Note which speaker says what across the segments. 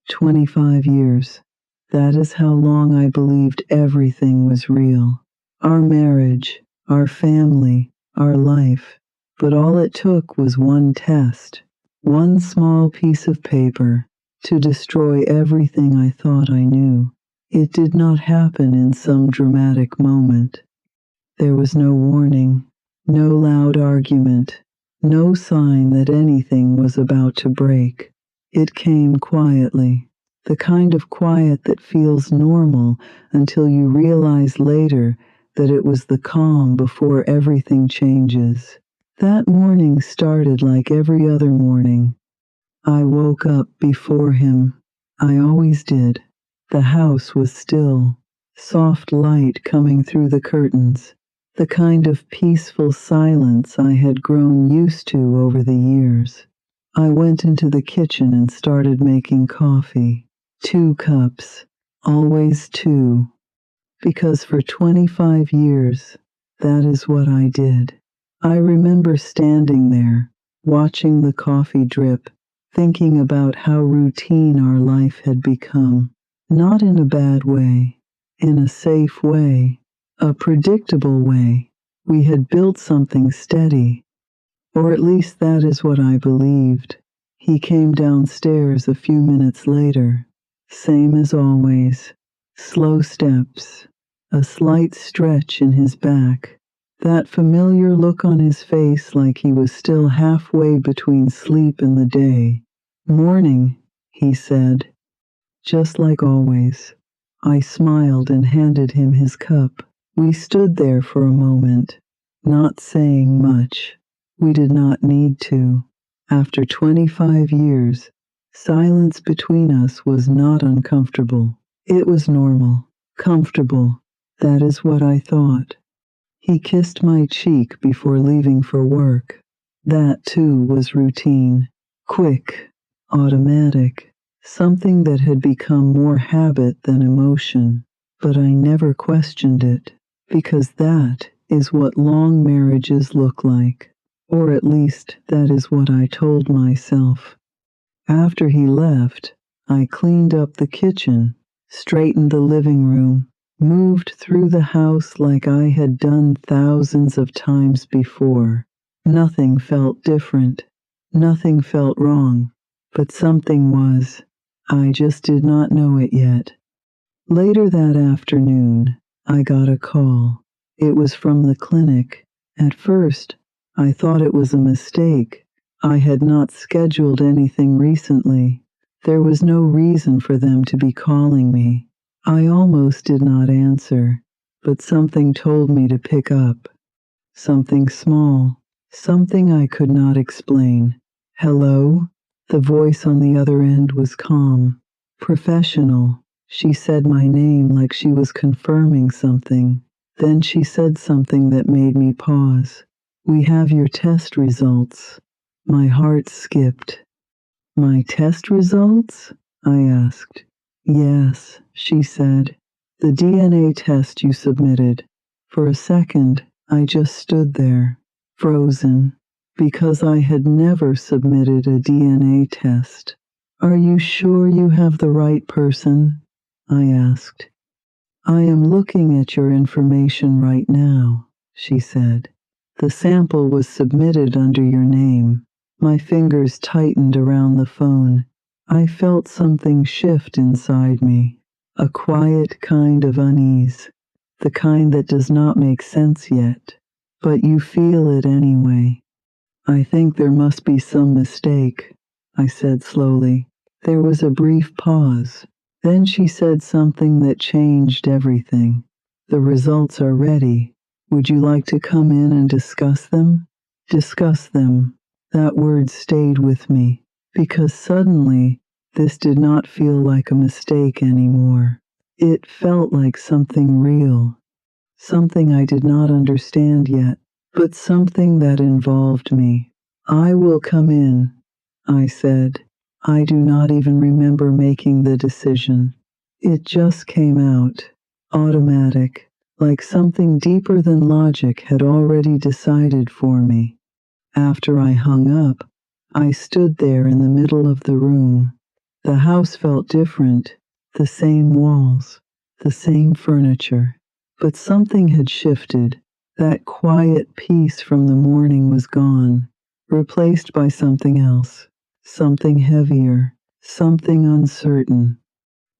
Speaker 1: 25 years. That is how long I believed everything was real. Our marriage, our family, our life. But all it took was one test, one small piece of paper, to destroy everything I thought I knew. It did not happen in some dramatic moment. There was no warning, no loud argument, no sign that anything was about to break. It came quietly, the kind of quiet that feels normal until you realize later that it was the calm before everything changes. That morning started like every other morning. I woke up before him. I always did. The house was still, soft light coming through the curtains, the kind of peaceful silence I had grown used to over the years. I went into the kitchen and started making coffee. 2 cups, always 2, because for 25 years, that is what I did. I remember standing there, watching the coffee drip, thinking about how routine our life had become. Not in a bad way, in a safe way, a predictable way. We had built something steady, or at least that is what I believed. He came downstairs a few minutes later, same as always, slow steps, a slight stretch in his back, that familiar look on his face like he was still halfway between sleep and the day. "Morning," he said. Just like always. I smiled and handed him his cup. We stood there for a moment, not saying much. We did not need to. After 25 years, silence between us was not uncomfortable. It was normal, comfortable. That is what I thought. He kissed my cheek before leaving for work. That too was routine. Quick, automatic. Something that had become more habit than emotion, but I never questioned it, because that is what long marriages look like, or at least that is what I told myself. After he left, I cleaned up the kitchen, straightened the living room, moved through the house like I had done thousands of times before. Nothing felt different, nothing felt wrong, but something was. I just did not know it yet. Later that afternoon, I got a call. It was from the clinic. At first, I thought it was a mistake. I had not scheduled anything recently. There was no reason for them to be calling me. I almost did not answer, but something told me to pick up. Something small, something I could not explain. "Hello?" The voice on the other end was calm, professional. She said my name like she was confirming something. Then she said something that made me pause. "We have your test results." My heart skipped. "My test results?" I asked. "Yes," she said. "The DNA test you submitted." For a second, I just stood there, frozen, because I had never submitted a DNA test. "Are you sure you have the right person?" I asked. "I am looking at your information right now," she said. "The sample was submitted under your name." My fingers tightened around the phone. I felt something shift inside me, a quiet kind of unease, the kind that does not make sense yet, but you feel it anyway. "I think there must be some mistake," I said slowly. There was a brief pause. Then she said something that changed everything. "The results are ready. Would you like to come in and discuss them?" Discuss them. That word stayed with me, because suddenly this did not feel like a mistake anymore. It felt like something real, something I did not understand yet, but something that involved me. "I will come in," I said. I do not even remember making the decision. It just came out, automatic, like something deeper than logic had already decided for me. After I hung up, I stood there in the middle of the room. The house felt different, the same walls, the same furniture. But something had shifted. That quiet peace from the morning was gone, replaced by something else, something heavier, something uncertain.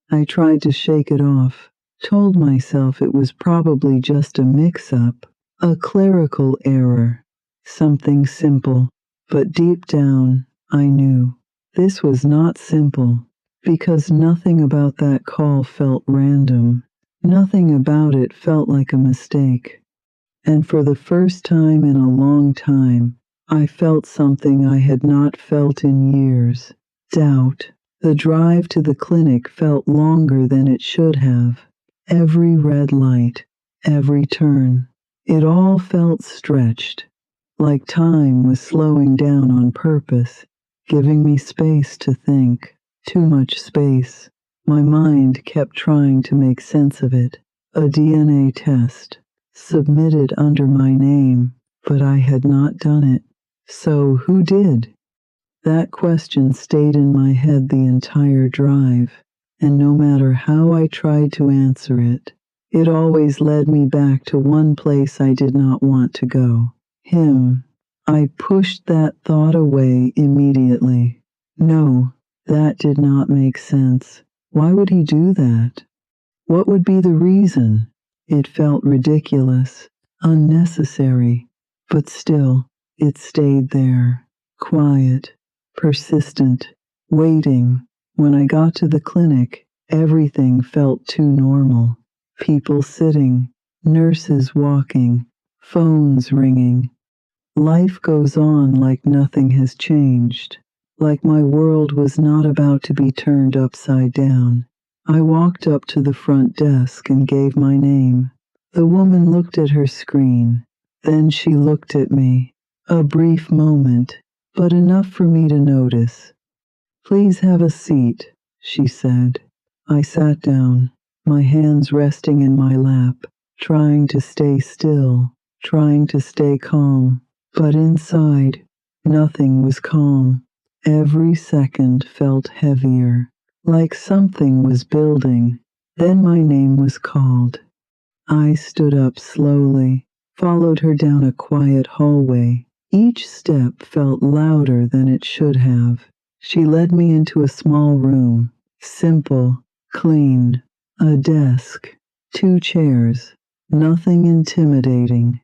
Speaker 1: I tried to shake it off, told myself it was probably just a mix-up, a clerical error, something simple. But deep down, I knew this was not simple, because nothing about that call felt random. Nothing about it felt like a mistake. And for the first time in a long time, I felt something I had not felt in years. Doubt. The drive to the clinic felt longer than it should have. Every red light, every turn, it all felt stretched, like time was slowing down on purpose, giving me space to think. Too much space. My mind kept trying to make sense of it. A DNA test, submitted under my name, but I had not done it. So who did? That question stayed in my head the entire drive, and no matter how I tried to answer it, it always led me back to one place I did not want to go. Him. I pushed that thought away immediately. No, that did not make sense. Why would he do that? What would be the reason? It felt ridiculous, unnecessary, but still, it stayed there, quiet, persistent, waiting. When I got to the clinic, everything felt too normal. People sitting, nurses walking, phones ringing. Life goes on like nothing has changed, like my world was not about to be turned upside down. I walked up to the front desk and gave my name. The woman looked at her screen. Then she looked at me. A brief moment, but enough for me to notice. "Please have a seat," she said. I sat down, my hands resting in my lap, trying to stay still, trying to stay calm. But inside, nothing was calm. Every second felt heavier, like something was building. Then my name was called. I stood up slowly, followed her down a quiet hallway. Each step felt louder than it should have. She led me into a small room, simple, clean, a desk, two chairs, nothing intimidating.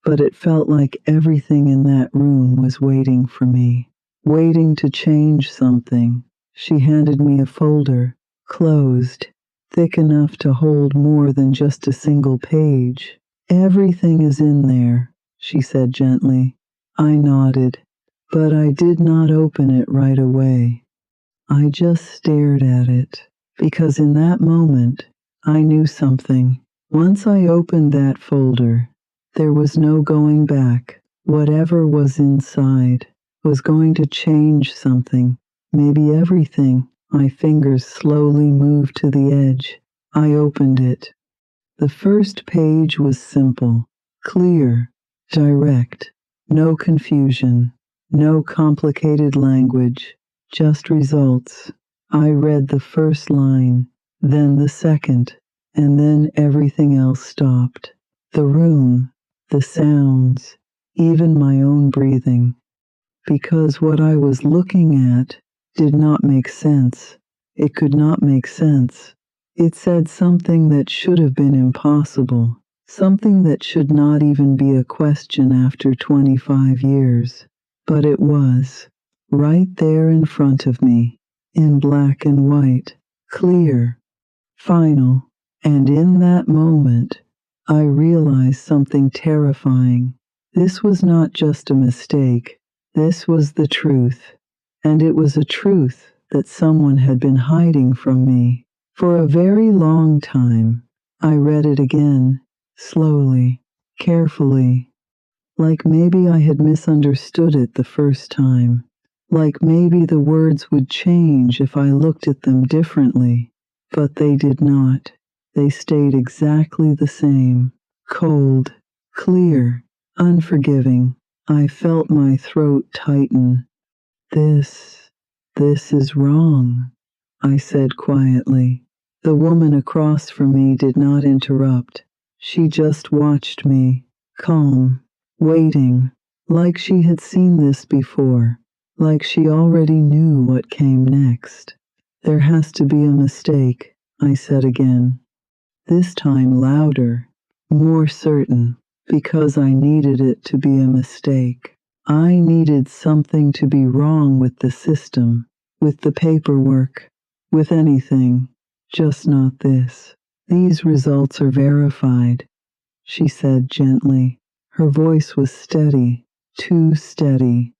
Speaker 1: But it felt like everything in that room was waiting for me, waiting to change something. She handed me a folder, closed, thick enough to hold more than just a single page. "Everything is in there," she said gently. I nodded, but I did not open it right away. I just stared at it, because in that moment, I knew something. Once I opened that folder, there was no going back. Whatever was inside was going to change something, maybe everything. My fingers slowly moved to the edge. I opened it. The first page was simple, clear, direct, no confusion, no complicated language, just results. I read the first line, then the second, and then everything else stopped. The room, the sounds, even my own breathing. Because what I was looking at did not make sense. It could not make sense. It said something that should have been impossible, something that should not even be a question after 25 years. But it was, right there in front of me, in black and white, clear, final. And in that moment, I realized something terrifying. This was not just a mistake. This was the truth. And it was a truth that someone had been hiding from me. For a very long time, I read it again, slowly, carefully, like maybe I had misunderstood it the first time, like maybe the words would change if I looked at them differently. But they did not. They stayed exactly the same, cold, clear, unforgiving. I felt my throat tighten. This is wrong. I said quietly. The woman across from me did not interrupt. She just watched me, calm, waiting, like she had seen this before, like she already knew what came next. There has to be a mistake, I said again, this time louder, more certain, because I needed it to be a mistake. I needed something to be wrong with the system, with the paperwork, with anything, just not this. These results are verified, she said gently. Her voice was steady, too steady.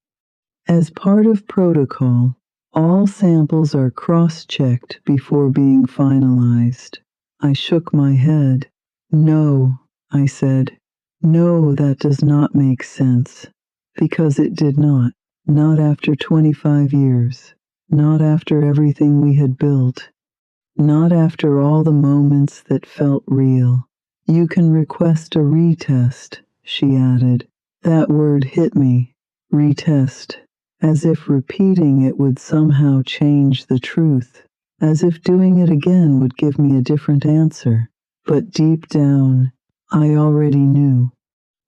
Speaker 1: As part of protocol, all samples are cross-checked before being finalized. I shook my head. No, I said. No, that does not make sense. Because it did not. Not after 25 years. Not after everything we had built. Not after all the moments that felt real. You can request a retest, she added. That word hit me. Retest. As if repeating it would somehow change the truth. As if doing it again would give me a different answer. But deep down, I already knew.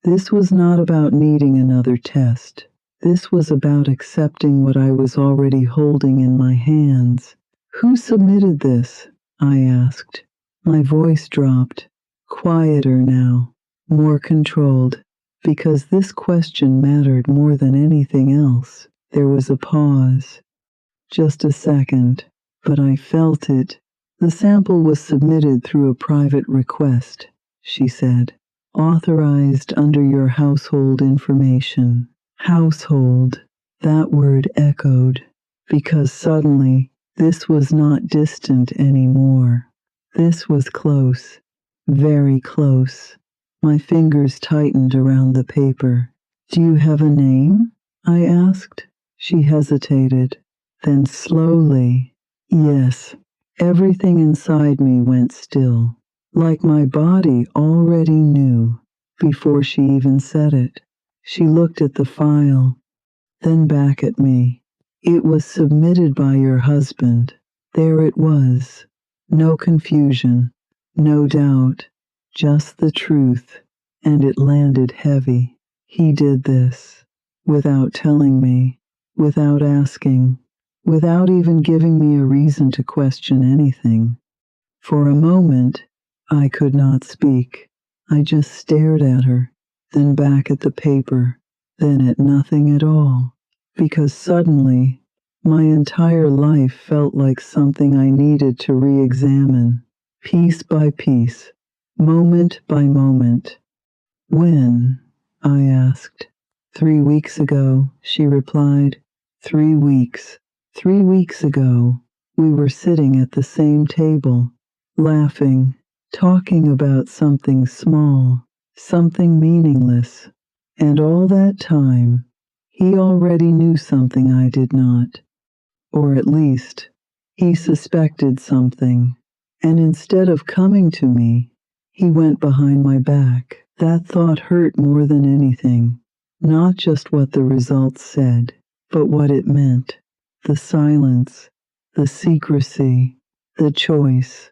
Speaker 1: This was not about needing another test. This was about accepting what I was already holding in my hands. Who submitted this? I asked. My voice dropped. Quieter now, more controlled, because this question mattered more than anything else. There was a pause. Just a second, but I felt it. The sample was submitted through a private request, she said. Authorized under your household information. Household. That word echoed, because suddenly this was not distant anymore. This was close, very close. My fingers tightened around the paper. Do you have a name? I asked. She hesitated. Then slowly, yes, everything inside me went still, like my body already knew before she even said it. She looked at the file, then back at me. It was submitted by your husband. There it was. No confusion, no doubt, just the truth. And it landed heavy. He did this without telling me, without asking, without even giving me a reason to question anything. For a moment, I could not speak. I just stared at her, then back at the paper, then at nothing at all, because suddenly, my entire life felt like something I needed to re-examine, piece by piece, moment by moment. When? I asked. 3 weeks ago, she replied. 3 weeks. 3 weeks ago, we were sitting at the same table, laughing, talking about something small, something meaningless. And all that time, he already knew something I did not. Or at least, he suspected something. And instead of coming to me, he went behind my back. That thought hurt more than anything. Not just what the results said, but what it meant. The silence, the secrecy, the choice.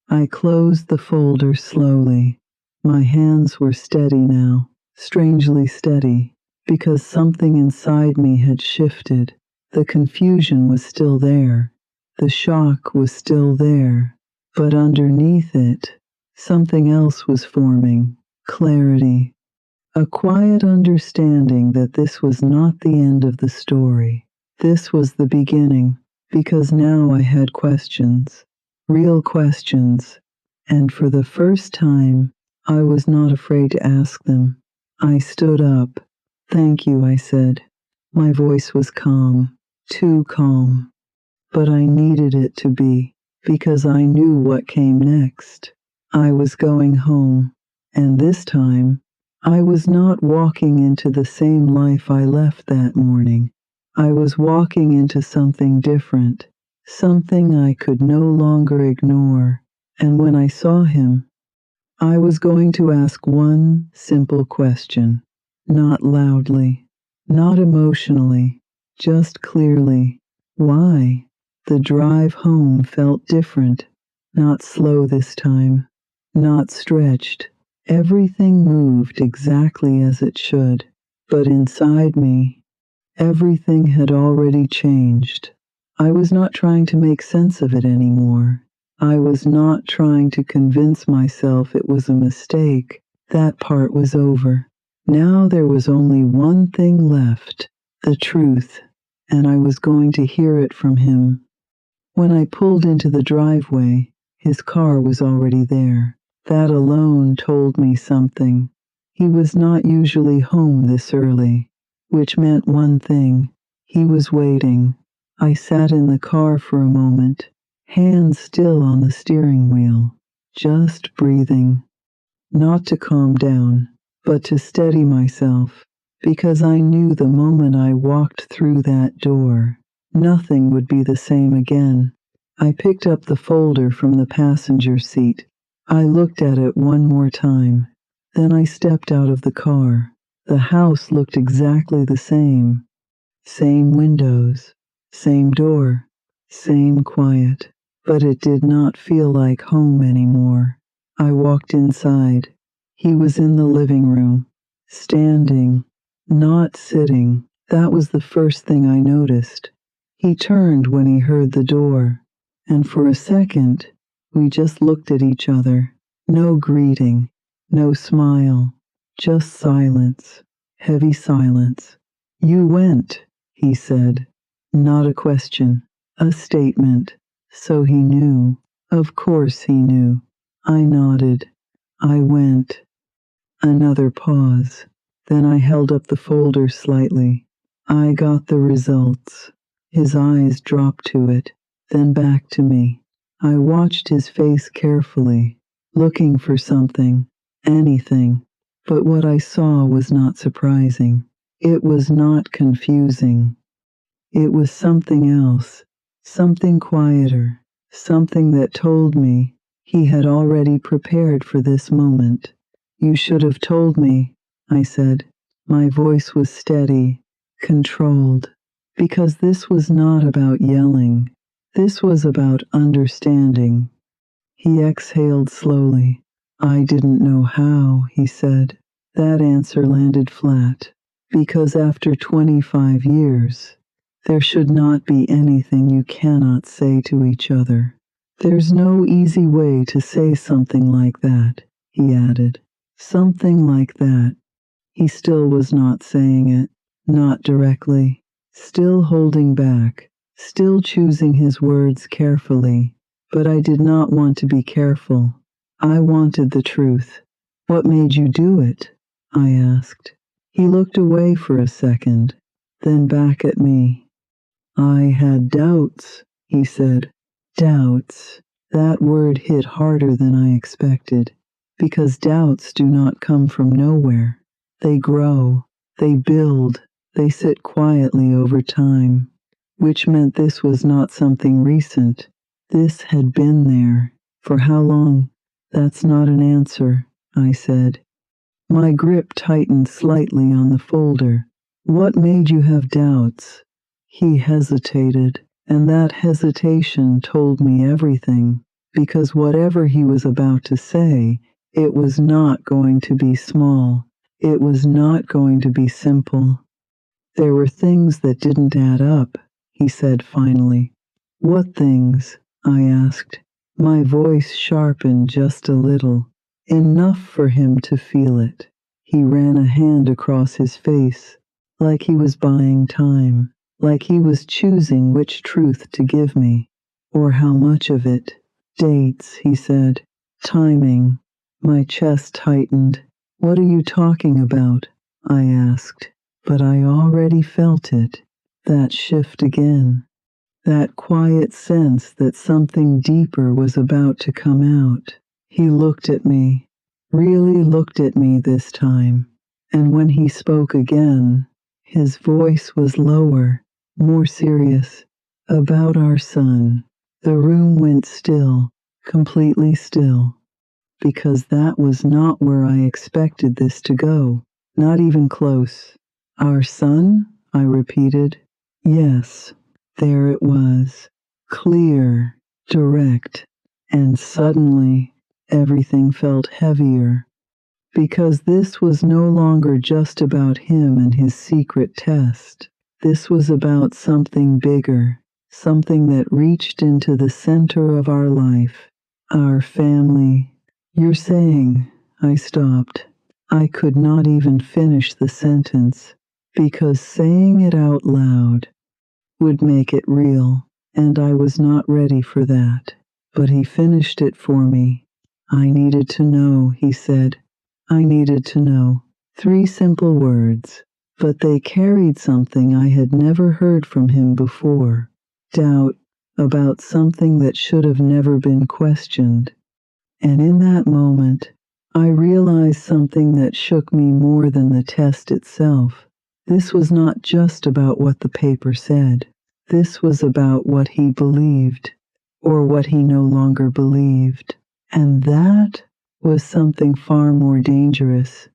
Speaker 1: I closed the folder slowly. My hands were steady now, strangely steady, because something inside me had shifted. The confusion was still there. The shock was still there. But underneath it, something else was forming. Clarity. A quiet understanding that this was not the end of the story. This was the beginning, because now I had questions. Real questions. And for the first time, I was not afraid to ask them. I stood up. Thank you, I said. My voice was calm, too calm. But I needed it to be, because I knew what came next. I was going home, and this time, I was not walking into the same life I left that morning. I was walking into something different, something I could no longer ignore. And when I saw him, I was going to ask one simple question, not loudly, not emotionally, just clearly. Why? The drive home felt different, not slow this time, not stretched. Everything moved exactly as it should, but inside me, everything had already changed. I was not trying to make sense of it anymore. I was not trying to convince myself it was a mistake. That part was over. Now there was only one thing left, the truth, and I was going to hear it from him. When I pulled into the driveway, his car was already there. That alone told me something. He was not usually home this early, which meant one thing. He was waiting. I sat in the car for a moment, hands still on the steering wheel, just breathing. Not to calm down, but to steady myself, because I knew the moment I walked through that door, nothing would be the same again. I picked up the folder from the passenger seat. I looked at it one more time. Then I stepped out of the car. The house looked exactly the same. Same windows, same door, same quiet. But it did not feel like home anymore. I walked inside. He was in the living room, standing, not sitting. That was the first thing I noticed. He turned when he heard the door, and for a second, we just looked at each other. No greeting, no smile, just silence, heavy silence. "You went," he said. Not a question, a statement. So he knew. Of course he knew. I nodded. I went. Another pause. Then I held up the folder slightly. I got the results. His eyes dropped to it, then back to me. I watched his face carefully, looking for something, anything. But what I saw was not surprising. It was not confusing. It was something else, something quieter, something that told me he had already prepared for this moment. "You should have told me," I said. My voice was steady, controlled, because this was not about yelling. This was about understanding. He exhaled slowly. "I didn't know how," he said. That answer landed flat, because after 25 years, there should not be anything you cannot say to each other. "There's no easy way to say something like that," he added. Something like that. He still was not saying it, not directly, still holding back, still choosing his words carefully. But I did not want to be careful. I wanted the truth. "What made you do it?" I asked. He looked away for a second, then back at me. "I had doubts," he said. Doubts. That word hit harder than I expected, because doubts do not come from nowhere. They grow, they build, they sit quietly over time, which meant this was not something recent. This had been there. For how long? "That's not an answer," I said. My grip tightened slightly on the folder. "What made you have doubts?" He hesitated, and that hesitation told me everything, because whatever he was about to say, it was not going to be small. It was not going to be simple. "There were things that didn't add up," he said finally. "What things?" I asked. My voice sharpened just a little, enough for him to feel it. He ran a hand across his face, like he was buying time, like he was choosing which truth to give me, or how much of it. "Dates," he said. "Timing." My chest tightened. "What are you talking about?" I asked. But I already felt it, that shift again, that quiet sense that something deeper was about to come out. He looked at me, really looked at me this time, and when he spoke again, his voice was lower, more serious. "About our son." The room went still, completely still, because that was not where I expected this to go, not even close. "Our son?" I repeated. Yes, there it was, clear, direct, and suddenly everything felt heavier. Because this was no longer just about him and his secret test. This was about something bigger, something that reached into the center of our life, our family. You're saying, I stopped. I could not even finish the sentence, because saying it out loud would make it real, and I was not ready for that. But he finished it for me. I needed to know, he said. I needed to know. 3 simple words, but they carried something I had never heard from him before. Doubt about something that should have never been questioned. And in that moment, I realized something that shook me more than the test itself. This was not just about what the paper said. This was about what he believed, or what he no longer believed. And that was something far more dangerous.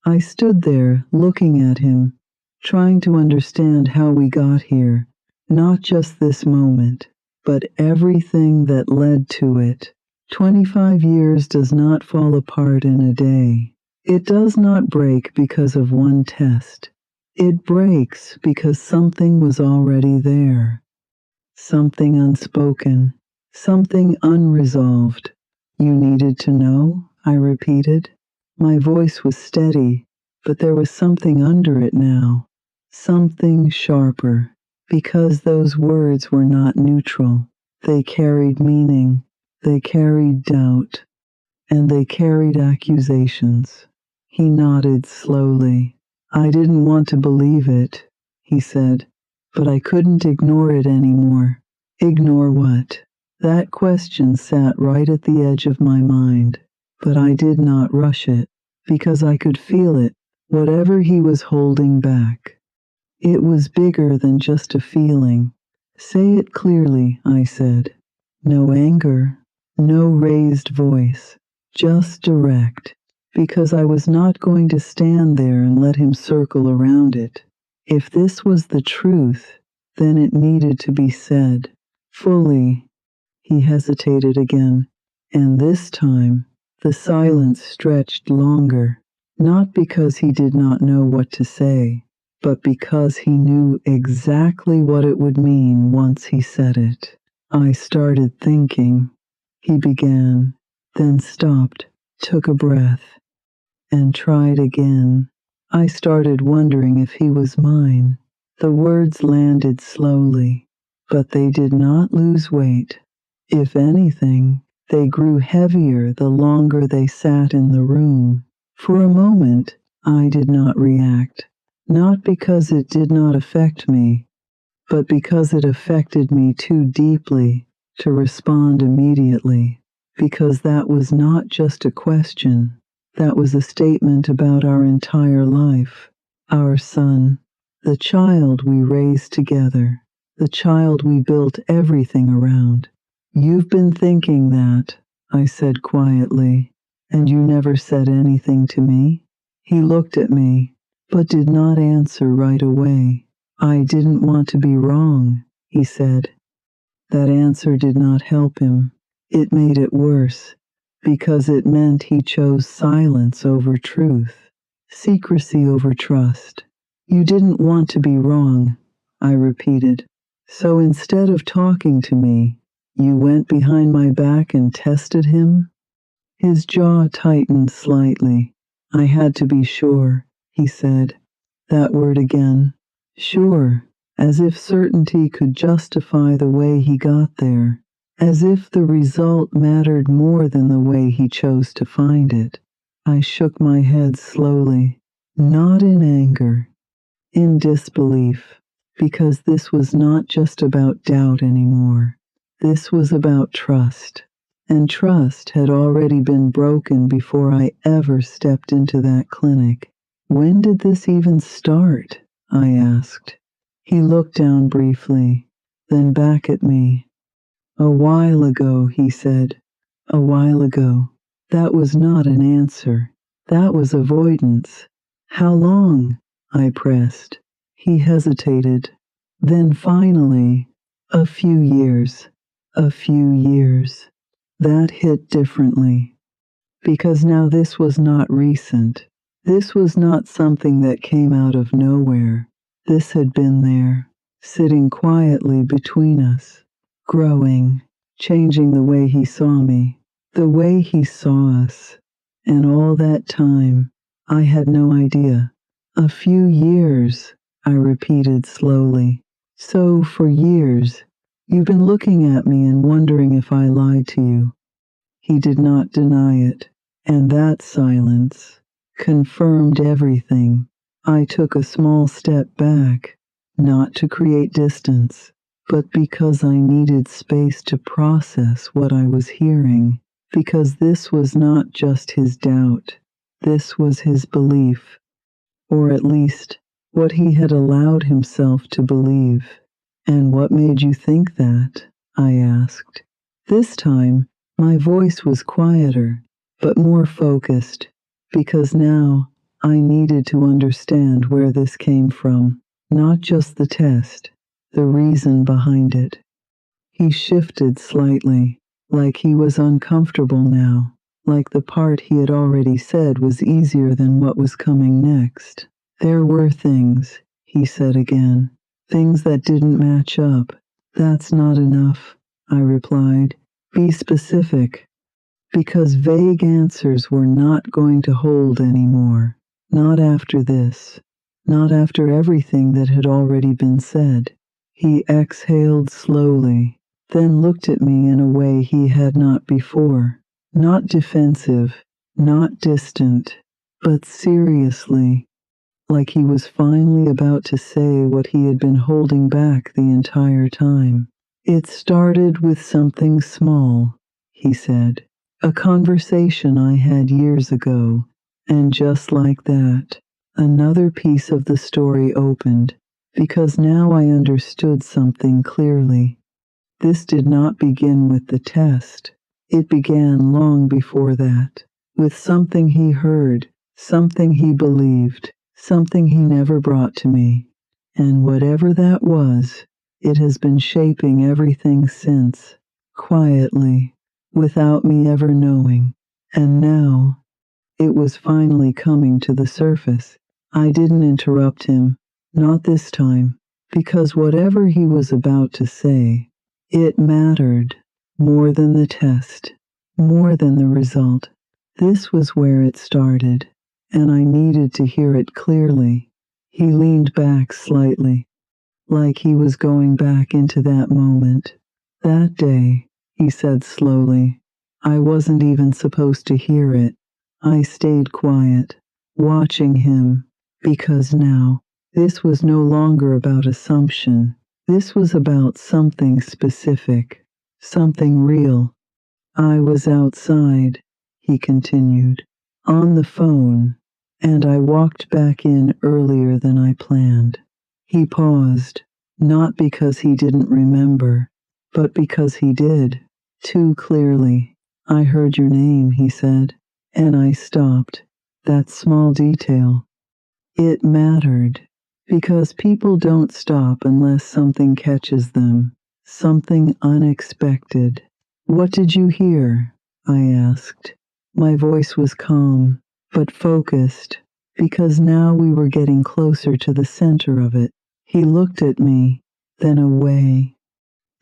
Speaker 1: I stood there, looking at him, trying to understand how we got here. Not just this moment, but everything that led to it. 25 years does not fall apart in a day. It does not break because of one test. It breaks because something was already there. Something unspoken. Something unresolved. You needed to know, I repeated. My voice was steady, but there was something under it now. Something sharper. Because those words were not neutral. They carried meaning. They carried doubt. And they carried accusations. He nodded slowly. I didn't want to believe it, he said, but I couldn't ignore it anymore. Ignore what? That question sat right at the edge of my mind, but I did not rush it, because I could feel it, whatever he was holding back. It was bigger than just a feeling. Say it clearly, I said. No anger, no raised voice, just direct, because I was not going to stand there and let him circle around it. If this was the truth, then it needed to be said, fully. He hesitated again, and this time the silence stretched longer, not because he did not know what to say, but because he knew exactly what it would mean once he said it. I started thinking, he began, then stopped, took a breath, and tried again. I started wondering if he was mine. The words landed slowly, but they did not lose weight. If anything, they grew heavier the longer they sat in the room. For a moment, I did not react, not because it did not affect me, but because it affected me too deeply to respond immediately, because that was not just a question, that was a statement about our entire life, our son, the child we raised together, the child we built everything around. You've been thinking that, I said quietly, and you never said anything to me? He looked at me, but did not answer right away. I didn't want to be wrong, he said. That answer did not help him. It made it worse, because it meant he chose silence over truth, secrecy over trust. You didn't want to be wrong, I repeated. So instead of talking to me, you went behind my back and tested him? His jaw tightened slightly. I had to be sure, he said. That word again. Sure, as if certainty could justify the way he got there, as if the result mattered more than the way he chose to find it. I shook my head slowly, not in anger, in disbelief, because this was not just about doubt anymore. This was about trust, and trust had already been broken before I ever stepped into that clinic. When did this even start? I asked. He looked down briefly, then back at me. A while ago, he said. A while ago. That was not an answer. That was avoidance. How long? I pressed. He hesitated. Then finally, A few years. A few years. That hit differently. Because now this was not recent. This was not something that came out of nowhere. This had been there, sitting quietly between us, growing, changing the way he saw me, the way he saw us. And all that time, I had no idea. A few years, I repeated slowly. So for years, you've been looking at me and wondering if I lied to you. He did not deny it, and that silence confirmed everything. I took a small step back, not to create distance, but because I needed space to process what I was hearing, because this was not just his doubt, this was his belief, or at least what he had allowed himself to believe. And what made you think that? I asked. This time, my voice was quieter, but more focused, because now I needed to understand where this came from, not just the test, the reason behind it. He shifted slightly, like he was uncomfortable now, like the part he had already said was easier than what was coming next. There were things, he said again, things that didn't match up. That's not enough, I replied. Be specific. Because vague answers were not going to hold anymore. Not after this. Not after everything that had already been said. He exhaled slowly, then looked at me in a way he had not before. Not defensive, not distant, but seriously, like he was finally about to say what he had been holding back the entire time. It started with something small, he said. A conversation I had years ago, and just like that, another piece of the story opened, because now I understood something clearly. This did not begin with the test. It began long before that, with something he heard, something he believed, something he never brought to me. And whatever that was, it has been shaping everything since, quietly, without me ever knowing. And now, it was finally coming to the surface. I didn't interrupt him, not this time, because whatever he was about to say, it mattered more than the test, more than the result. This was where it started, and I needed to hear it clearly. He leaned back slightly, like he was going back into that moment. That day, he said slowly, I wasn't even supposed to hear it. I stayed quiet, watching him, because now, this was no longer about assumption. This was about something specific, something real. I was outside, he continued, on the phone, and I walked back in earlier than I planned. He paused, not because he didn't remember, but because he did, too clearly. I heard your name, he said, and I stopped. That small detail. It mattered, because people don't stop unless something catches them, something unexpected. What did you hear? I asked. My voice was calm, but focused, because now we were getting closer to the center of it. He looked at me, then away,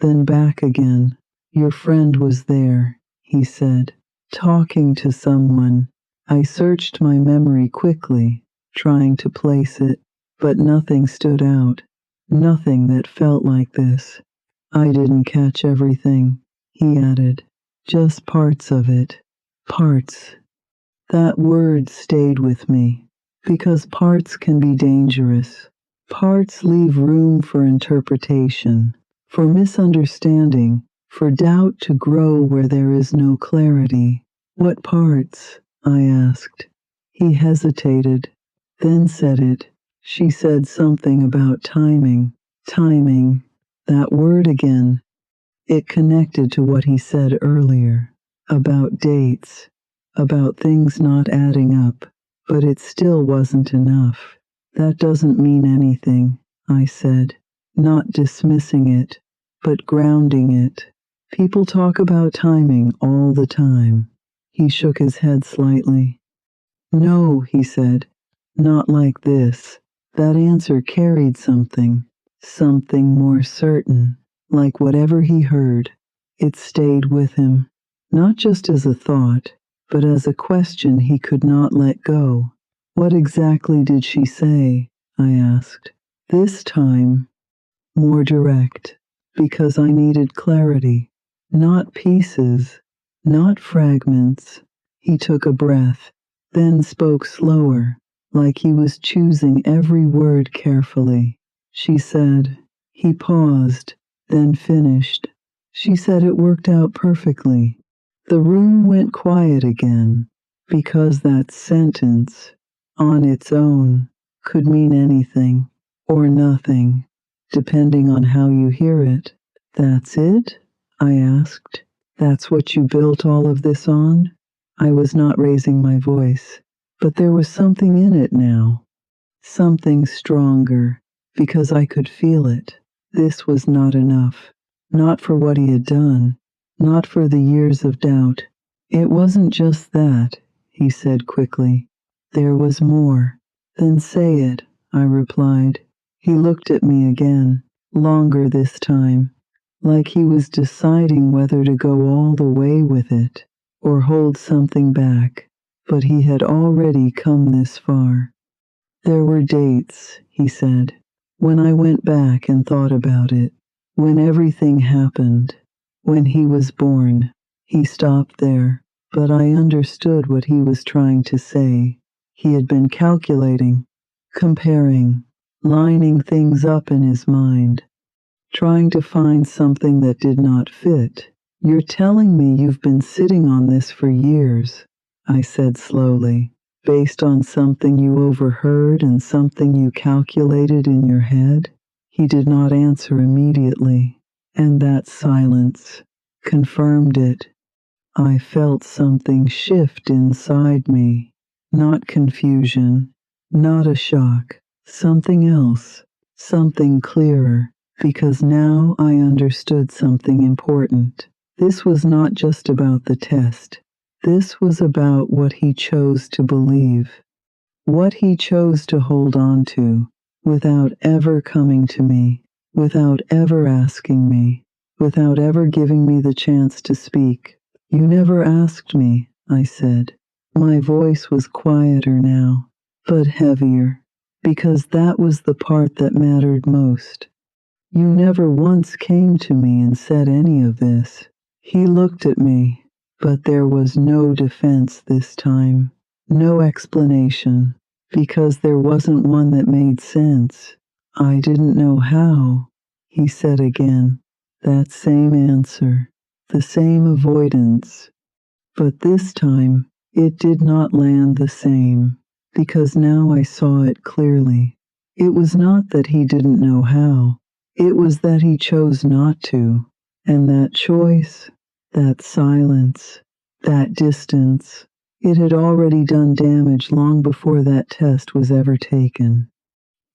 Speaker 1: then back again. Your friend was there, he said, talking to someone. I searched my memory quickly, trying to place it, but nothing stood out. Nothing that felt like this. I didn't catch everything, he added. Just parts of it. Parts. That word stayed with me, because parts can be dangerous. Parts leave room for interpretation, for misunderstanding, for doubt to grow where there is no clarity. What parts? I asked. He hesitated, then said it. She said something about timing. Timing. That word again. It connected to what he said earlier, about dates, about things not adding up, but it still wasn't enough. That doesn't mean anything, I said, not dismissing it, but grounding it. People talk about timing all the time. He shook his head slightly. No, he said, not like this. That answer carried something, something more certain, like whatever he heard. It stayed with him, not just as a thought, but as a question he could not let go. What exactly did she say? I asked. This time, more direct, because I needed clarity, not pieces, not fragments. He took a breath, then spoke slower, like he was choosing every word carefully. She said, he paused, then finished. She said it worked out perfectly. The room went quiet again, because that sentence, on its own, could mean anything or nothing, depending on how you hear it. That's it? I asked. That's what you built all of this on? I was not raising my voice, but there was something in it now. Something stronger, because I could feel it. This was not enough. Not for what he had done. Not for the years of doubt. It wasn't just that, he said quickly. There was more. Then say it, I replied. He looked at me again, longer this time, like he was deciding whether to go all the way with it, or hold something back. But he had already come this far. There were dates, he said, when I went back and thought about it, when everything happened, when he was born. He stopped there, but I understood what he was trying to say. He had been calculating, comparing, lining things up in his mind, trying to find something that did not fit. You're telling me you've been sitting on this for years, I said slowly, based on something you overheard and something you calculated in your head? He did not answer immediately, and that silence confirmed it. I felt something shift inside me, not confusion, not a shock, something else, something clearer, because now I understood something important. This was not just about the test. This was about what he chose to believe, what he chose to hold on to, without ever coming to me, without ever asking me, without ever giving me the chance to speak. You never asked me, I said. My voice was quieter now, but heavier, because that was the part that mattered most. You never once came to me and said any of this. He looked at me, but there was no defense this time, no explanation, because there wasn't one that made sense. I didn't know how, he said again. That same answer, the same avoidance. But this time, it did not land the same, because now I saw it clearly. It was not that he didn't know how, it was that he chose not to. And that choice, that silence, that distance, it had already done damage long before that test was ever taken.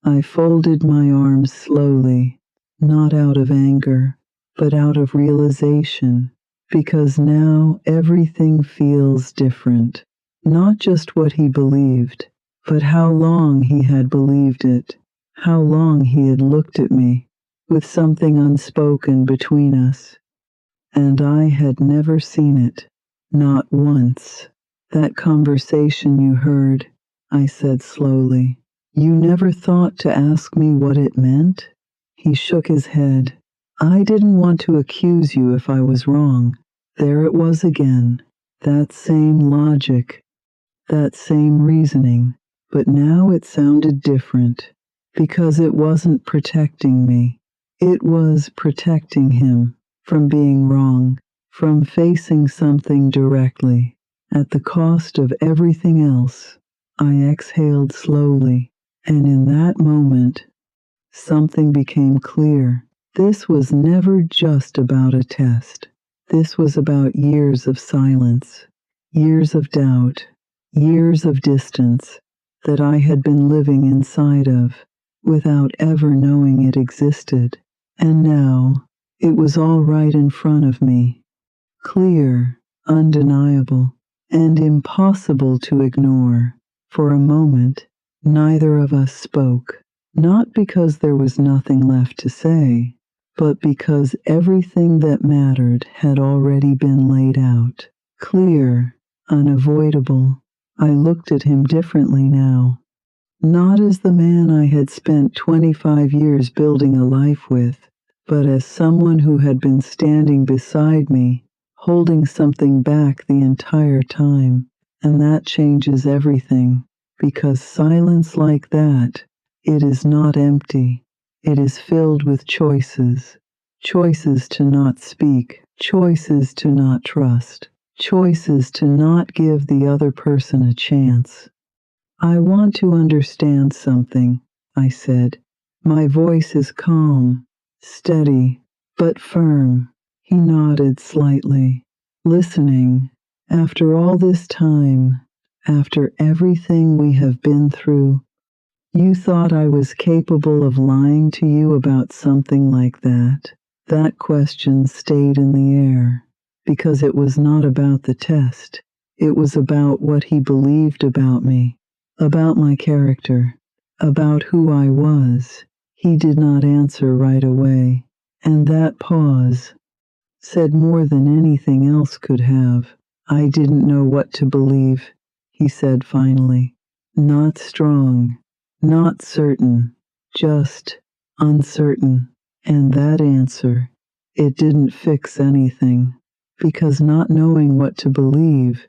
Speaker 1: I folded my arms slowly, not out of anger, but out of realization, because now everything feels different. Not just what he believed, but how long he had believed it, how long he had looked at me, with something unspoken between us. And I had never seen it, not once. That conversation you heard, I said slowly. You never thought to ask me what it meant? He shook his head. I didn't want to accuse you if I was wrong. There it was again. That same logic, that same reasoning. But now it sounded different, because it wasn't protecting me. It was protecting him from being wrong, from facing something directly, at the cost of everything else. I exhaled slowly, and in that moment, something became clear. This was never just about a test. This was about years of silence, years of doubt, years of distance that I had been living inside of without ever knowing it existed. And now, It was all right in front of me, clear, undeniable, and impossible to ignore. For a moment, neither of us spoke, not because there was nothing left to say, but because everything that mattered had already been laid out. Clear, unavoidable. I looked at him differently now. Not as the man I had spent 25 years building a life with, but as someone who had been standing beside me, holding something back the entire time. And that changes everything, because silence like that, it is not empty. It is filled with choices. Choices to not speak, choices to not trust, choices to not give the other person a chance. I want to understand something, I said. My voice is calm, steady, but firm. He nodded slightly, listening. After all this time, after everything we have been through, you thought I was capable of lying to you about something like that? That question stayed in the air, because it was not about the test. It was about what he believed about me, about my character, about who I was. He did not answer right away, and that pause said more than anything else could have. I didn't know what to believe, he said finally. Not strong, not certain, just uncertain. And that answer, it didn't fix anything, because not knowing what to believe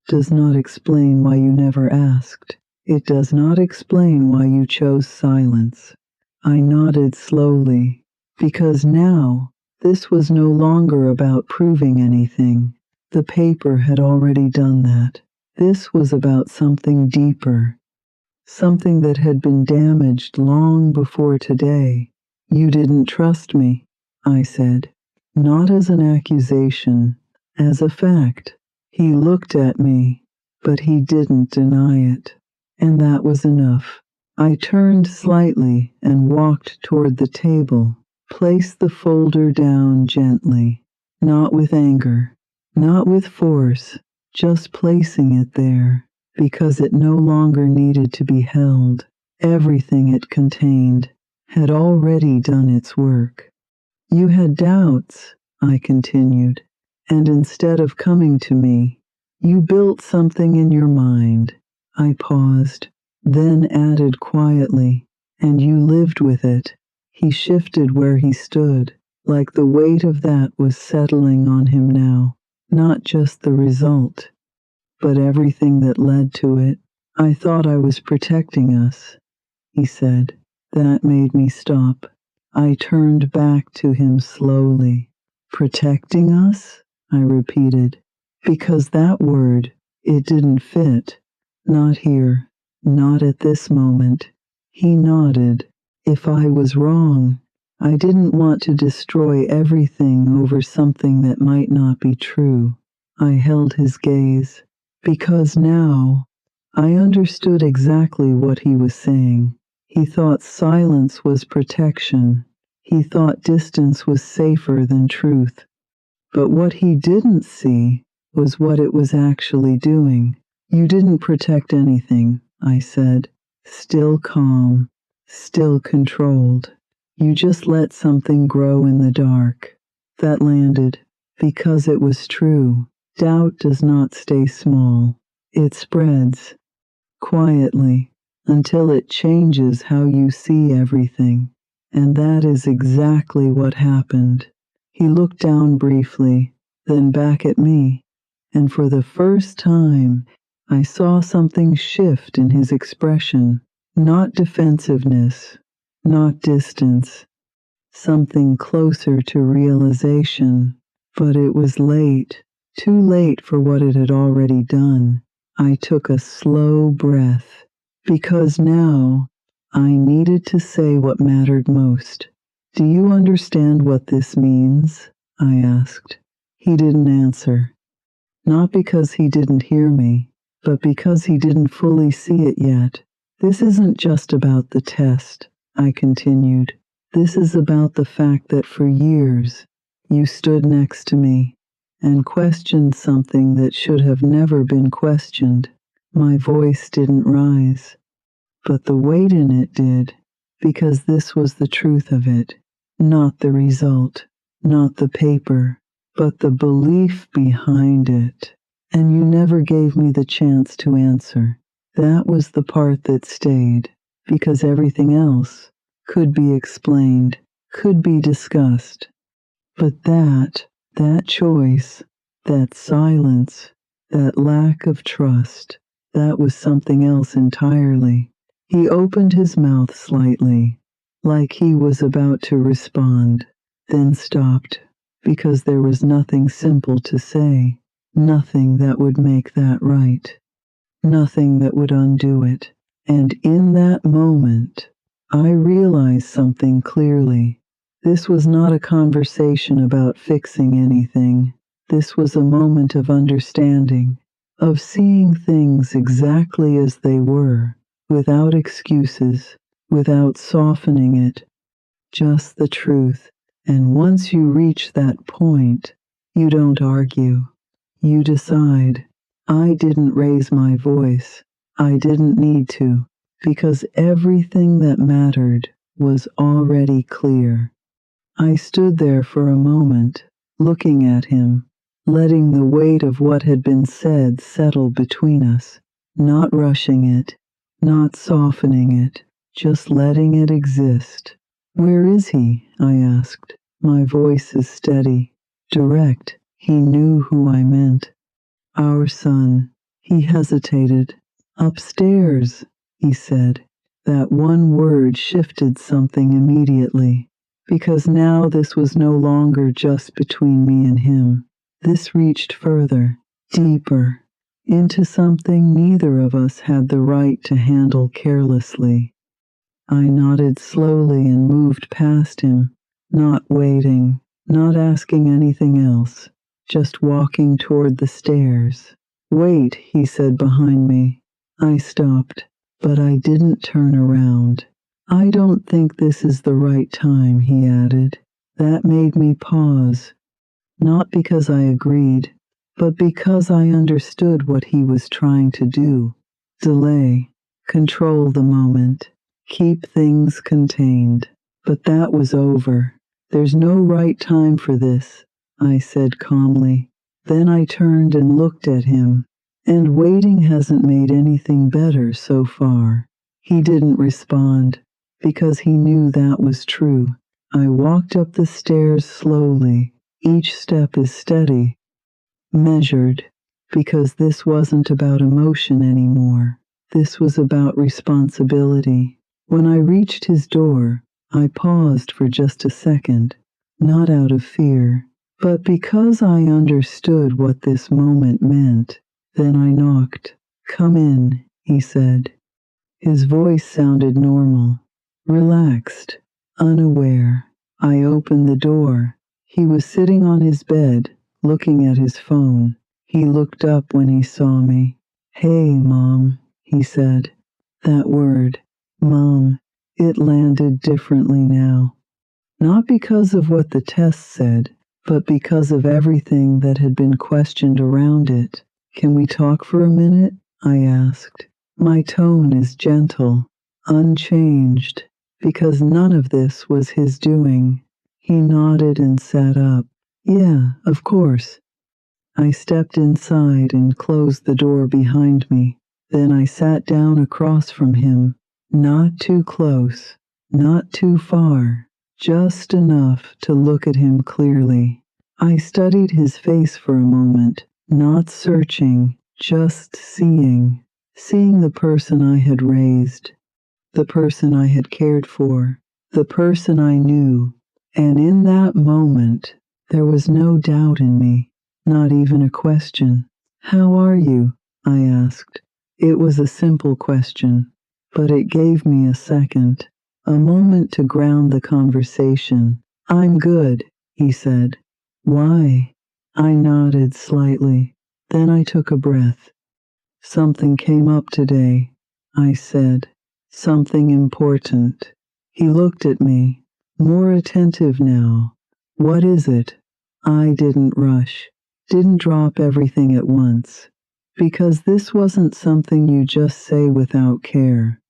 Speaker 1: does not explain why you never asked. It does not explain why you chose silence. I nodded slowly, because now this was no longer about proving anything. The paper had already done that. This was about something deeper, something that had been damaged long before today. You didn't trust me, I said, not as an accusation, as a fact. He looked at me, but he didn't deny it, and that was enough. I turned slightly and walked toward the table, placed the folder down gently, not with anger, not with force, just placing it there, because it no longer needed to be held. Everything it contained had already done its work. You had doubts, I continued, and instead of coming to me, you built something in your mind. I paused, then added quietly, and you lived with it. He shifted where he stood, like the weight of that was settling on him now, not just the result, but everything that led to it. I thought I was protecting us, he said. That made me stop. I turned back to him slowly. Protecting us? I repeated, because that word, it didn't fit. Not here, not at this moment. He nodded. If I was wrong, I didn't want to destroy everything over something that might not be true. I held his gaze, because now I understood exactly what he was saying. He thought silence was protection. He thought distance was safer than truth. But what he didn't see was what it was actually doing. You didn't protect anything, I said, still calm, still controlled. You just let something grow in the dark. That landed, because it was true. Doubt does not stay small. It spreads, quietly, until it changes how you see everything. And that is exactly what happened. He looked down briefly, then back at me, and for the first time, I saw something shift in his expression. Not defensiveness, not distance, something closer to realization. But it was late, too late for what it had already done. I took a slow breath, because now I needed to say what mattered most. Do you understand what this means? I asked. He didn't answer, not because he didn't hear me, but because he didn't fully see it yet. This isn't just about the test, I continued. This is about the fact that for years you stood next to me and questioned something that should have never been questioned. My voice didn't rise, but the weight in it did, because this was the truth of it, not the result, not the paper, but the belief behind it. And you never gave me the chance to answer. That was the part that stayed, because everything else could be explained, could be discussed. But that choice, that silence, that lack of trust, that was something else entirely. He opened his mouth slightly, like he was about to respond, then stopped, because there was nothing simple to say, nothing that would make that right, nothing that would undo it. And in that moment, I realized something clearly. This was not a conversation about fixing anything. This was a moment of understanding, of seeing things exactly as they were, without excuses, without softening it, just the truth. And once you reach that point, you don't argue. You decide. I didn't raise my voice. I didn't need to, because everything that mattered was already clear. I stood there for a moment, looking at him, letting the weight of what had been said settle between us, not rushing it, not softening it, just letting it exist. "Where is he?" I asked. My voice is steady, direct. He knew who I meant. "Our son." He hesitated. "Upstairs," he said. That one word shifted something immediately, because now this was no longer just between me and him. This reached further, deeper, into something neither of us had the right to handle carelessly. I nodded slowly and moved past him, not waiting, not asking anything else, just walking toward the stairs. "Wait," he said behind me. I stopped, but I didn't turn around. "I don't think this is the right time," he added. That made me pause, not because I agreed, but because I understood what he was trying to do. Delay, control the moment, keep things contained. But that was over. "There's no right time for this," I said calmly. Then I turned and looked at him. "And waiting hasn't made anything better so far." He didn't respond, because he knew that was true. I walked up the stairs slowly. Each step is steady, measured, because this wasn't about emotion anymore. This was about responsibility. When I reached his door, I paused for just a second, not out of fear, but because I understood what this moment meant. Then I knocked. "Come in," he said. His voice sounded normal, relaxed, unaware. I opened the door. He was sitting on his bed, looking at his phone. He looked up when he saw me. "Hey, Mom," he said. That word, Mom, it landed differently now. Not because of what the test said, but because of everything that had been questioned around it. "Can we talk for a minute?" I asked. My tone is gentle, unchanged, because none of this was his doing. He nodded and sat up. "Yeah, of course." I stepped inside and closed the door behind me. Then I sat down across from him, not too close, not too far, just enough to look at him clearly. I studied his face for a moment, not searching, just seeing the person I had raised, the person I had cared for, the person I knew. And in that moment, there was no doubt in me, not even a question. "How are you?" I asked. It was a simple question, but it gave me a second, a moment to ground the conversation. "I'm good," he said. "Why?" I nodded slightly. Then I took a breath. "Something came up today," I said. "Something important." He looked at me, more attentive now. What is it? I didn't rush, didn't drop everything at once. Because this wasn't something you just say without care.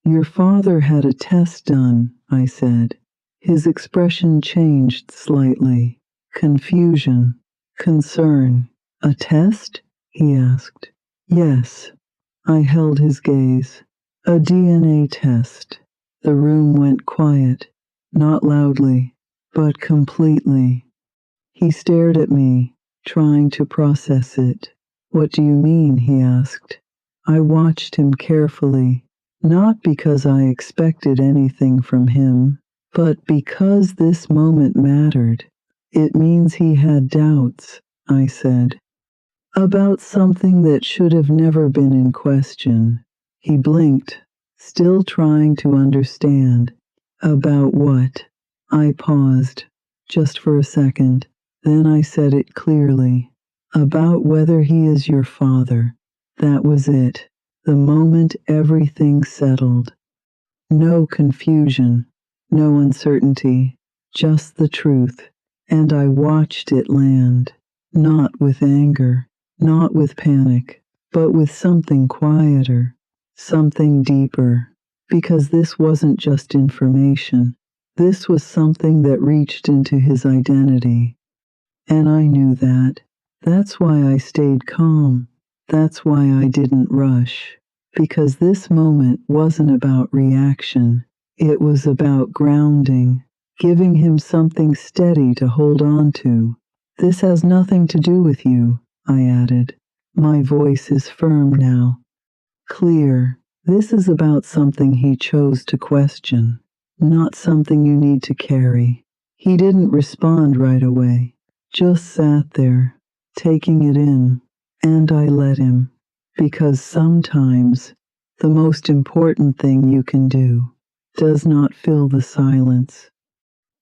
Speaker 1: Your father had a test done, I said. His expression changed slightly. Confusion. Concern. A test? He asked. Yes. I held his gaze. A DNA test. The room went quiet. Not loudly, but completely. He stared at me, trying to process it. What do you mean? He asked. I watched him carefully, not because I expected anything from him, but because this moment mattered. It means he had doubts, I said, about something that should have never been in question. He blinked, still trying to understand. About what? I paused, just for a second. Then I said it clearly. About whether he is your father. That was it. The moment everything settled. No confusion, no uncertainty, just the truth. And I watched it land. Not with anger, not with panic, but with something quieter, something deeper. Because this wasn't just information. This was something that reached into his identity. And I knew that. That's why I stayed calm. That's why I didn't rush. Because this moment wasn't about reaction. It was about grounding, giving him something steady to hold on to. This has nothing to do with you, I added. My voice is firm now. Clear. This is about something he chose to question, not something you need to carry. He didn't respond right away, just sat there, taking it in, and I let him, because sometimes the most important thing you can do does not fill the silence.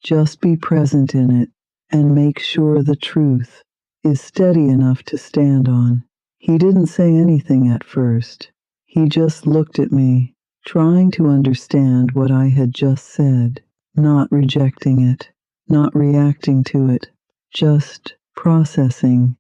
Speaker 1: Just be present in it and make sure the truth is steady enough to stand on. He didn't say anything at first. He just looked at me, trying to understand what I had just said, not rejecting it, not reacting to it, just processing.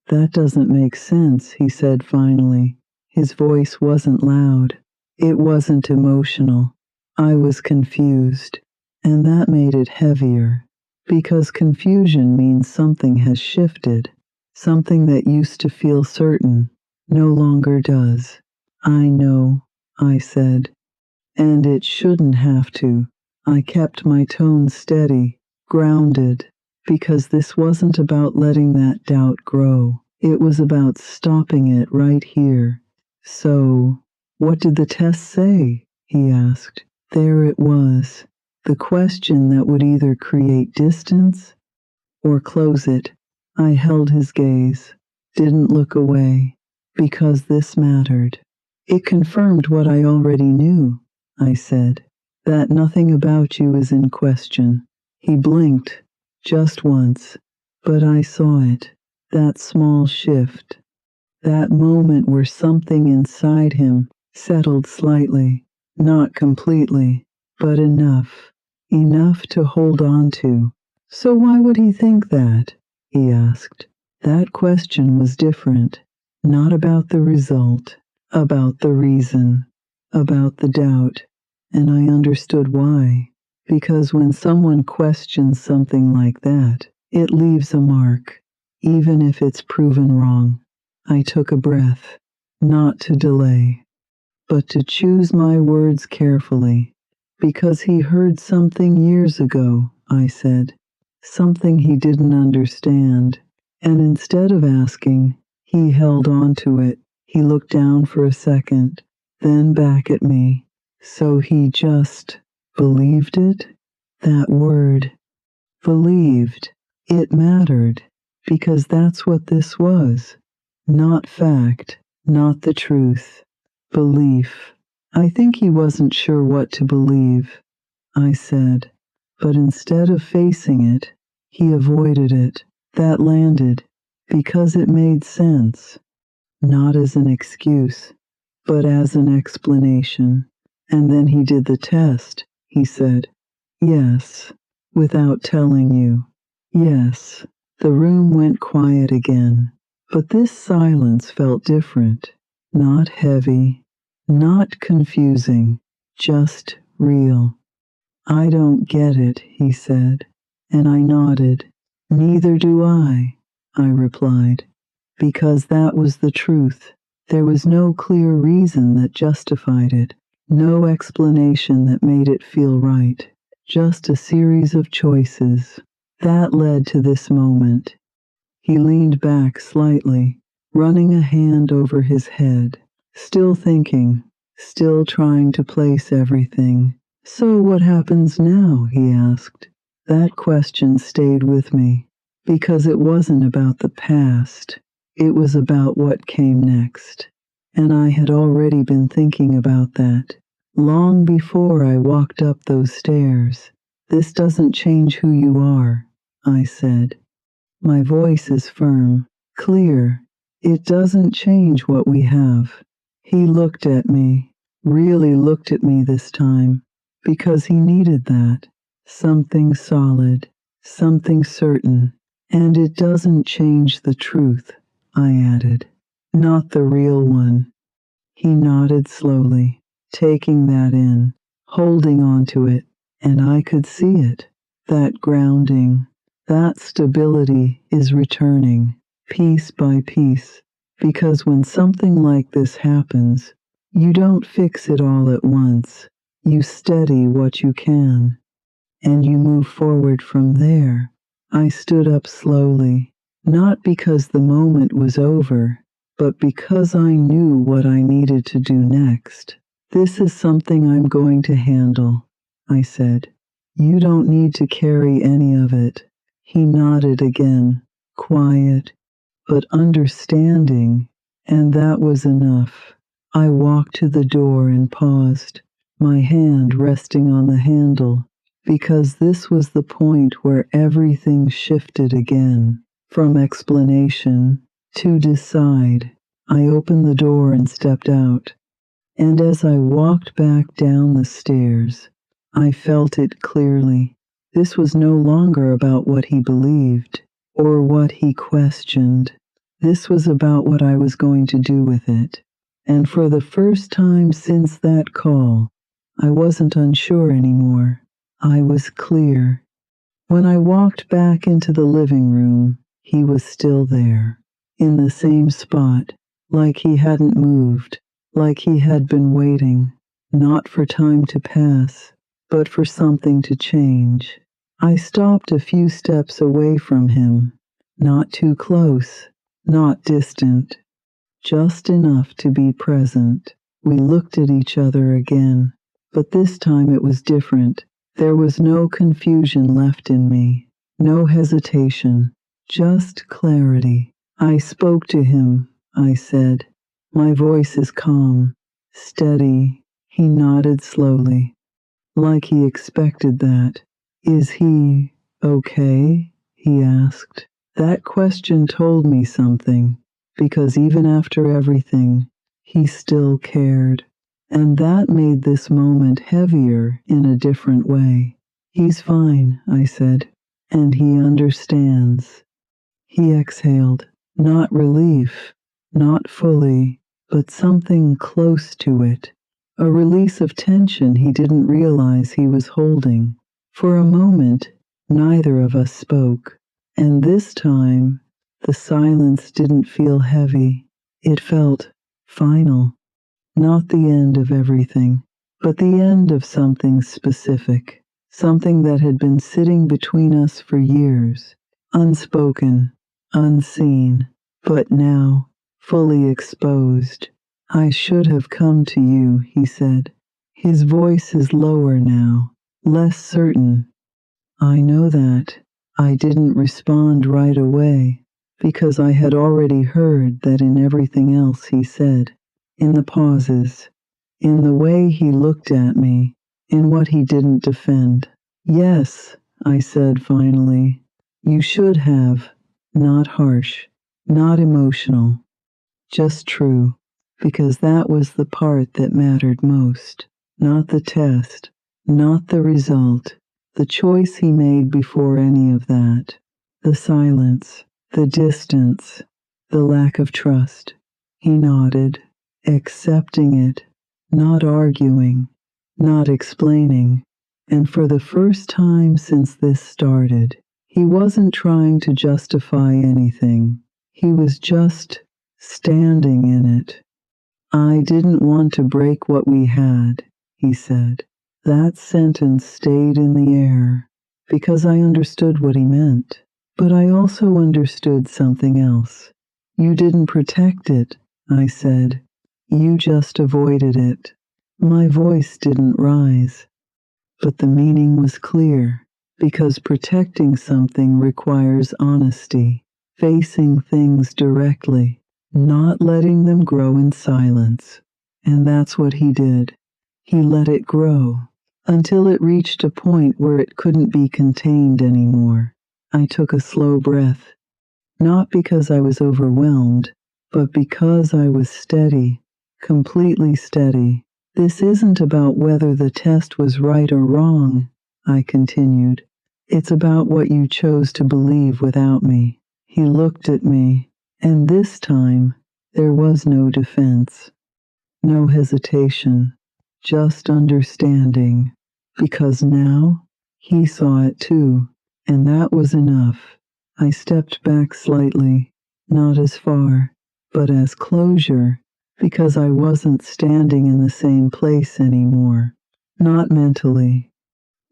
Speaker 1: That doesn't make sense, he said finally. His voice wasn't loud. It wasn't emotional. I was confused, and that made it heavier, because confusion means something has shifted. Something that used to feel certain no longer does. I know, I said, and it shouldn't have to. I kept my tone steady, grounded, because this wasn't about letting that doubt grow. It was about stopping it right here. So, what did the test say? He asked. There it was, the question that would either create distance or close it. I held his gaze, didn't look away, because this mattered. It confirmed what I already knew, I said, that nothing about you is in question. He blinked, just once, but I saw it, that small shift, that moment where something inside him settled slightly, not completely, but enough, enough to hold on to. So why would he think that? He asked. That question was different, not about the result, about the reason, about the doubt, and I understood why. Because when someone questions something like that, it leaves a mark, even if it's proven wrong. I took a breath, not to delay, but to choose my words carefully. Because he heard something years ago, I said, something he didn't understand. And instead of asking, he held on to it. He looked down for a second, then back at me. So he just believed it? That word, believed. It mattered, because that's what this was. Not fact, not the truth. Belief. I think he wasn't sure what to believe, I said, but instead of facing it, he avoided it. That landed, because it made sense, not as an excuse, but as an explanation. And then he did the test, he said. Yes. Without telling you. Yes. The room went quiet again. But this silence felt different. Not heavy. Not confusing. Just real. I don't get it, he said. And I nodded. Neither do I replied. Because that was the truth. There was no clear reason that justified it. No explanation that made it feel right. Just a series of choices that led to this moment. He leaned back slightly, running a hand over his head, still thinking, still trying to place everything. So what happens now? He asked. That question stayed with me, because it wasn't about the past. It was about what came next. And I had already been thinking about that, long before I walked up those stairs. This doesn't change who you are, I said. My voice is firm, clear. It doesn't change what we have. He looked at me, really looked at me this time, because he needed that. Something solid, something certain. And it doesn't change the truth, I added. Not the real one. He nodded slowly, taking that in, holding on to it, and I could see it. That grounding, that stability is returning, piece by piece, because when something like this happens, you don't fix it all at once. You steady what you can, and you move forward from there. I stood up slowly, not because the moment was over, but because I knew what I needed to do next. This is something I'm going to handle, I said. You don't need to carry any of it. He nodded again, quiet, but understanding, and that was enough. I walked to the door and paused, my hand resting on the handle, because this was the point where everything shifted again, from explanation to decide. I opened the door and stepped out, and as I walked back down the stairs, I felt it clearly. This was no longer about what he believed or what he questioned. This was about what I was going to do with it. And for the first time since that call, I wasn't unsure anymore. I was clear. When I walked back into the living room, he was still there, in the same spot, like he hadn't moved, like he had been waiting, not for time to pass, but for something to change. I stopped a few steps away from him, not too close, not distant, just enough to be present. We looked at each other again, but this time it was different. There was no confusion left in me, no hesitation, just clarity. I spoke to him, I said. My voice is calm, steady. He nodded slowly, like he expected that. Is he okay? He asked. That question told me something, because even after everything, he still cared. And that made this moment heavier in a different way. He's fine, I said, and he understands. He exhaled, not relief, not fully, but something close to it. A release of tension he didn't realize he was holding. For a moment, neither of us spoke. And this time, the silence didn't feel heavy. It felt final. Not the end of everything, but the end of something specific. Something that had been sitting between us for years. Unspoken, unseen, but now, fully exposed. I should have come to you, he said. His voice is lower now, less certain. I know that. I didn't respond right away, because I had already heard that in everything else he said, in the pauses, in the way he looked at me, in what he didn't defend. Yes, I said finally. You should have. Not harsh, not emotional, just true, because that was the part that mattered most. Not the test, not the result. the choice he made before any of that. The silence, the distance, the lack of trust. He nodded, accepting it, not arguing, not explaining. And for the first time since this started, he wasn't trying to justify anything. He was just standing in it. I didn't want to break what we had, he said. That sentence stayed in the air because I understood what he meant. But I also understood something else. You didn't protect it, I said. You just avoided it. My voice didn't rise. But the meaning was clear, because protecting something requires honesty, facing things directly, not letting them grow in silence. And that's what he did. He let it grow, until it reached a point where it couldn't be contained anymore. I took a slow breath, not because I was overwhelmed, but because I was steady, completely steady. This isn't about whether the test was right or wrong, I continued. It's about what you chose to believe without me. He looked at me, and this time there was no defense, no hesitation, just understanding. Because now he saw it too, and that was enough. I stepped back slightly, not as far, but as closure, because I wasn't standing in the same place anymore. Not mentally,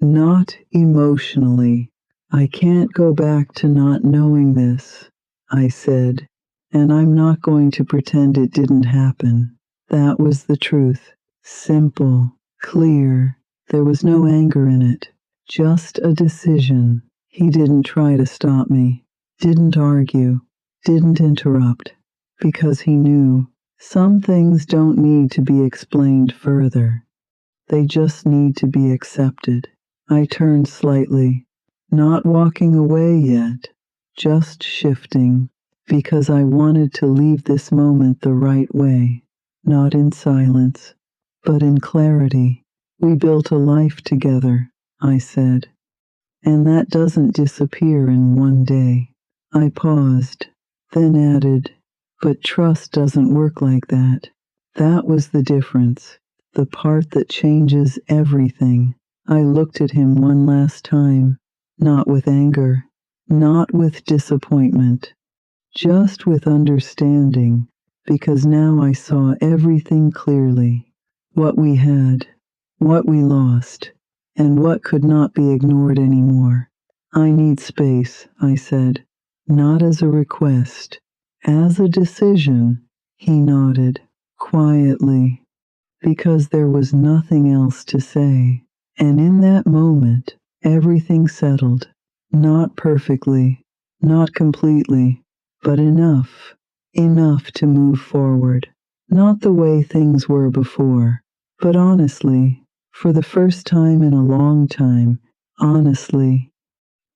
Speaker 1: not emotionally. I can't go back to not knowing this, I said, and I'm not going to pretend it didn't happen. That was the truth. Simple, clear. There was no anger in it, just a decision. He didn't try to stop me, didn't argue, didn't interrupt, because he knew some things don't need to be explained further. They just need to be accepted. I turned slightly, not walking away yet, just shifting, because I wanted to leave this moment the right way, not in silence, but in clarity. We built a life together, I said, and that doesn't disappear in one day. I paused, then added, but trust doesn't work like that. That was the difference, the part that changes everything. I looked at him one last time, not with anger, not with disappointment, just with understanding, because now I saw everything clearly. What we had, what we lost, and what could not be ignored anymore. I need space, I said, not as a request, as a decision. He nodded, quietly, because there was nothing else to say. And in that moment, everything settled. Not perfectly, not completely, but enough. Enough to move forward. Not the way things were before, but honestly, for the first time in a long time, honestly.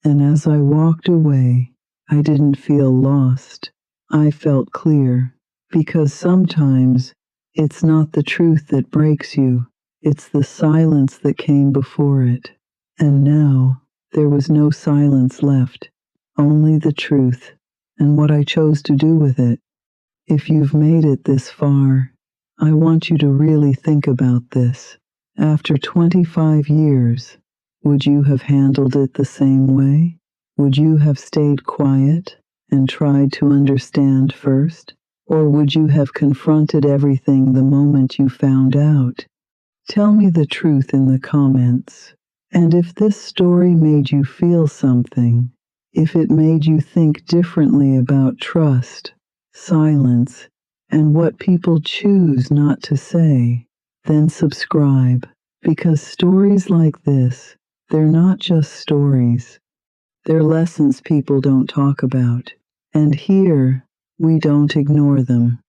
Speaker 1: And as I walked away, I didn't feel lost. I felt clear, because sometimes it's not the truth that breaks you, it's the silence that came before it. And now, there was no silence left, only the truth, and what I chose to do with it. If you've made it this far, I want you to really think about this. After 25 years, would you have handled it the same way? Would you have stayed quiet and tried to understand first? Or would you have confronted everything the moment you found out? Tell me the truth in the comments. And if this story made you feel something, if it made you think differently about trust, silence, and what people choose not to say, then subscribe, because stories like this, they're not just stories. They're lessons people don't talk about. And here, we don't ignore them.